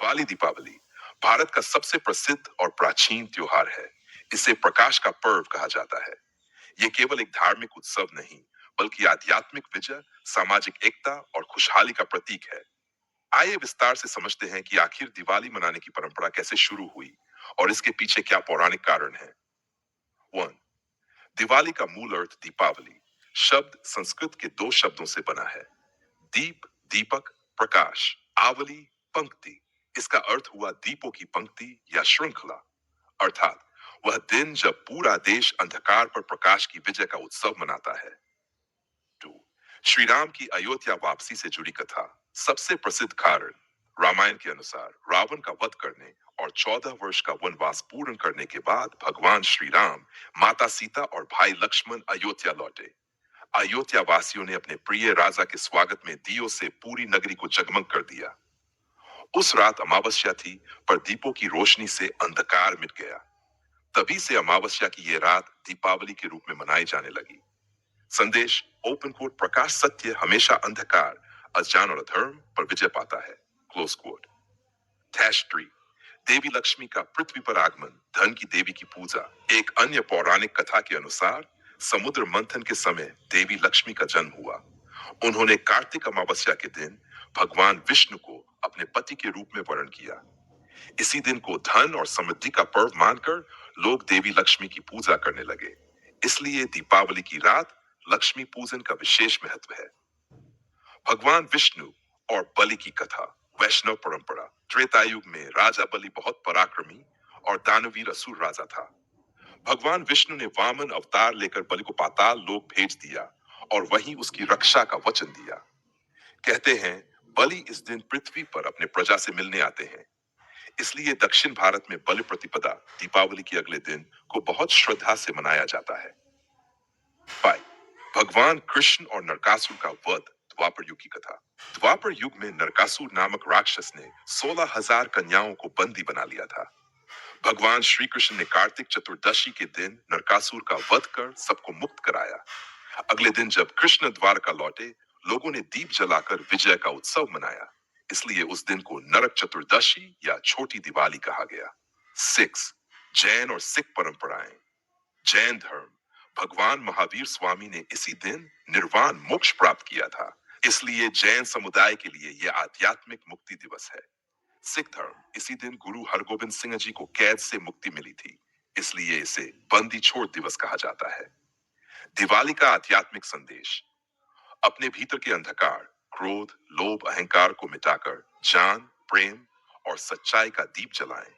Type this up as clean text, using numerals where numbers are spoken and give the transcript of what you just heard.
दिवाली दीपावली भारत का सबसे प्रसिद्ध और प्राचीन त्योहार है। इसे प्रकाश का पर्व कहा जाता है। ये केवल एक धार्मिक उत्सव नहीं, बल्कि आध्यात्मिक विजय, सामाजिक एकता और खुशहाली का प्रतीक है। आइए विस्तार से समझते हैं कि आखिर दिवाली मनाने की परंपरा कैसे शुरू हुई और इसके पीछे क्या पौराणिक कारण है। वन, दिवाली का मूल अर्थ दीपावली शब्द संस्कृत के दो शब्दों से बना है। दीप दीपक, प्रकाश, आवली पंक्ति। इसका अर्थ हुआ दीपों की पंक्ति या श्रृंखला, अर्थात वह दिन जब पूरा देश अंधकार पर प्रकाश की विजय का उत्सव मनाता है। टू, श्री राम की अयोध्या वापसी से जुड़ी कथा। सबसे प्रसिद्ध कारण, रामायण के अनुसार रावण का वध करने और 14 वर्ष का वनवास पूर्ण करने के बाद भगवान श्री राम, माता सीता और भाई लक्ष्मण अयोध्या लौटे। अयोध्या वासियों ने अपने प्रिय राजा के स्वागत में दियों से पूरी नगरी को जगमग कर दिया। उस रात अमावस्या थी, पर दीपों की रोशनी से अंधकार मिट गया। तभी से अमावस्या की ये रात दीपावली के रूप में मनाई जाने लगी। संदेश, ओपन कोट, प्रकाश सत्य हमेशा अंधकार, अज्ञान और अधर्म पर विजय पाता है। Close quote. थैश ट्री, देवी लक्ष्मी का पृथ्वी पर आगमन, धन की देवी की पूजा। एक अन्य पौराणिक कथा के अनुसार समुद्र मंथन के समय देवी लक्ष्मी का जन्म हुआ। उन्होंने कार्तिक अमावस्या के दिन भगवान विष्णु को अपने पति के रूप में वर्ण किया। इसी दिन को धन और समृद्धि का पर्व मानकर लोग देवी लक्ष्मी की पूजा करने लगे। इसलिए दीपावली की रात लक्ष्मी पूजन का विशेष महत्व है। भगवान विष्णु और बलि की कथा। वैष्णव परंपरा, त्रेता युग में राजा बलि बहुत पराक्रमी और दानवीर असुर राजा था। भगवान विष्णु ने वामन अवतार लेकर बलि को पाताल लोक भेज दिया और वहीं उसकी रक्षा का वचन दिया। कहते हैं बलि इस दिन पृथ्वी पर अपने प्रजा से मिलने आते हैं। इसलिए दक्षिण भारत में बलि प्रतिपदा दीपावली के अगले दिन को बहुत श्रद्धा से मनाया जाता है। 5, भगवान कृष्ण और नरकासुर का वध। द्वापर युग की कथा। द्वापर युग में नरकासुर नामक राक्षस ने 16,000 कन्याओं को बंदी बना लिया था। भगवान श्री कृष्ण ने कार्तिक चतुर्दशी के दिन नरकासुर का वध कर सबको मुक्त कराया। अगले दिन जब कृष्ण द्वारका लौटे, लोगों ने दीप जलाकर विजय का उत्सव मनाया। इसलिए उस दिन को नरक चतुर्दशी या छोटी दिवाली कहा गया। 6, जैन और सिख परंपराएं। जैन धर्म, भगवान महावीर स्वामी ने इसी दिन निर्वाण मोक्ष प्राप्त किया था। इसलिए जैन समुदाय के लिए यह आध्यात्मिक मुक्ति दिवस है। सिख धर्म, इसी दिन गुरु हरगोविंद सिंह जी को कैद से मुक्ति मिली थी। इसलिए इसे बंदी छोड़ दिवस कहा जाता है। दिवाली का आध्यात्मिक संदेश, अपने भीतर के अंधकार, क्रोध, लोभ, अहंकार को मिटाकर ज्ञान, प्रेम और सच्चाई का दीप जलाएं।